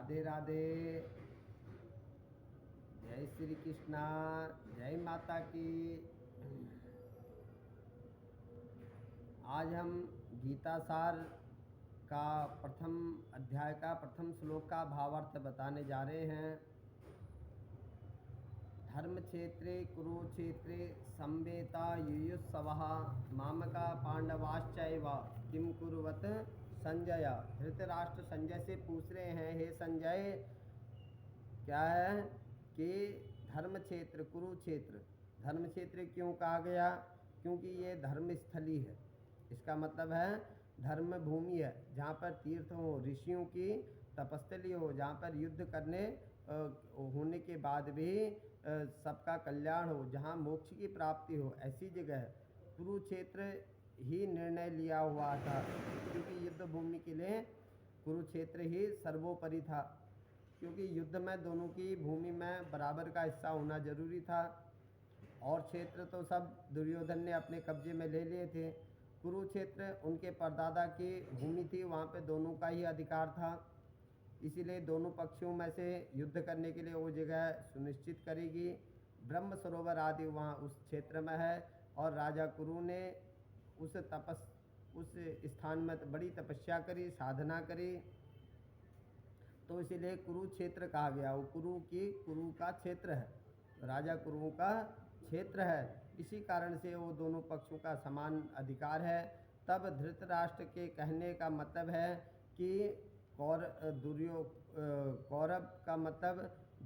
राधे राधे। जय श्री कृष्णा। जय माता की। आज हम गीता सार का प्रथम अध्याय का प्रथम श्लोक का भावार्थ बताने जा रहे हैं। धर्म क्षेत्रे कुरुक्षेत्रे संवेता युयुत्सवः मामका पांडवाश्चैव किम कुरुवत संजय। धृतराष्ट्र संजय से पूछ रहे हैं, हे संजय, क्या है कि धर्म क्षेत्र कुरुक्षेत्र, धर्म क्षेत्र क्यों कहा गया? क्योंकि ये धर्म स्थली है। इसका मतलब है धर्म भूमि है, जहाँ पर तीर्थ हो, ऋषियों की तपस्थली हो, जहाँ पर युद्ध करने होने के बाद भी सबका कल्याण हो, जहाँ मोक्ष की प्राप्ति हो, ऐसी जगह है। कुरुक्षेत्र ही निर्णय लिया हुआ था, क्योंकि युद्ध भूमि के लिए कुरुक्षेत्र ही सर्वोपरि था, क्योंकि युद्ध में दोनों की भूमि में बराबर का हिस्सा होना जरूरी था। और क्षेत्र तो सब दुर्योधन ने अपने कब्जे में ले लिए थे। कुरुक्षेत्र उनके परदादा की भूमि थी, वहाँ पे दोनों का ही अधिकार था। इसीलिए दोनों पक्षों में से युद्ध करने के लिए वो जगह सुनिश्चित करेगी। ब्रह्म सरोवर आदि वहाँ उस क्षेत्र में है, और राजा कुरु ने उस स्थान में बड़ी तपस्या करी, साधना करी, तो इसीलिए कुरुक्षेत्र कहा गया। वो कुरु का क्षेत्र है, राजा कुरुओं का क्षेत्र है। इसी कारण से वो दोनों पक्षों का समान अधिकार है। तब धृतराष्ट्र के कहने का मतलब है कि कौरव का मतलब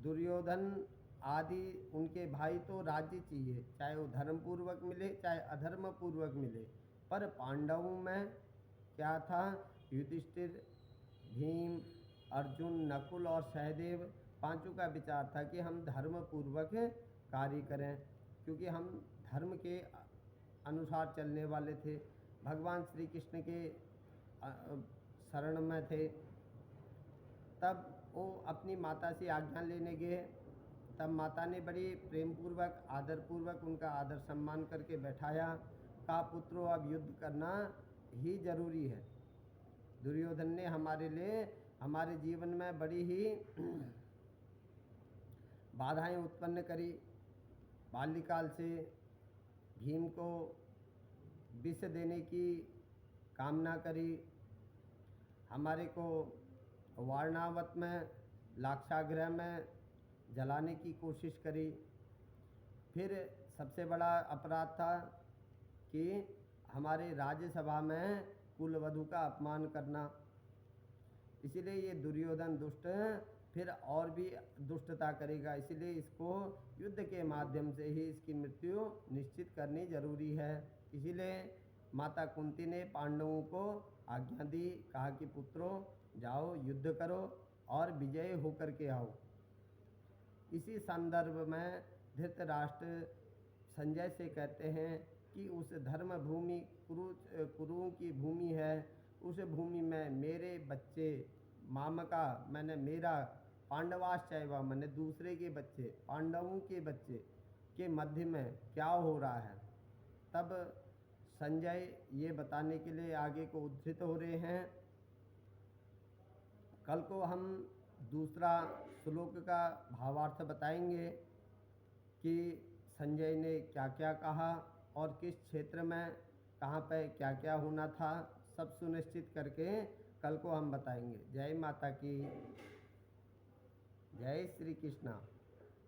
दुर्योधन आदि उनके भाई तो राज्य चाहिए, चाहे वो धर्मपूर्वक मिले चाहे अधर्मपूर्वक मिले। पर पांडवों में क्या था? युधिष्ठिर, भीम, अर्जुन, नकुल और सहदेव, पांचों का विचार था कि हम धर्मपूर्वक कार्य करें, क्योंकि हम धर्म के अनुसार चलने वाले थे, भगवान श्री कृष्ण के शरण में थे। तब वो अपनी माता से आज्ञा लेने गए। तब माता ने बड़ी प्रेम पूर्वक आदरपूर्वक उनका आदर सम्मान करके बैठाया। कहा, पुत्रो, अब युद्ध करना ही जरूरी है। दुर्योधन ने हमारे लिए हमारे जीवन में बड़ी ही बाधाएं उत्पन्न करी। बाल्यकाल से भीम को विष देने की कामना करी, हमारे को वारणावत में लाक्षागृह में जलाने की कोशिश करी। फिर सबसे बड़ा अपराध था कि हमारे राज्यसभा में कुलवधू का अपमान करना। इसीलिए ये दुर्योधन दुष्ट फिर और भी दुष्टता करेगा, इसीलिए इसको युद्ध के माध्यम से ही इसकी मृत्यु निश्चित करनी जरूरी है। इसीलिए माता कुंती ने पांडवों को आज्ञा दी, कहा कि पुत्रों, जाओ युद्ध करो और विजय होकर के आओ। इसी संदर्भ में धृतराष्ट्र संजय से कहते हैं कि उस धर्म भूमि कुरुओं की भूमि है, उस भूमि में मेरे बच्चे, मामका मैंने मेरा, पांडवाश्चैव मैंने दूसरे के बच्चे, पांडवों के बच्चे के मध्य में क्या हो रहा है। तब संजय ये बताने के लिए आगे को उद्धृत हो रहे हैं। कल को हम दूसरा श्लोक का भावार्थ बताएंगे कि संजय ने क्या क्या कहा और किस क्षेत्र में कहाँ पे क्या क्या होना था, सब सुनिश्चित करके कल को हम बताएंगे। जय माता की। जय श्री कृष्णा।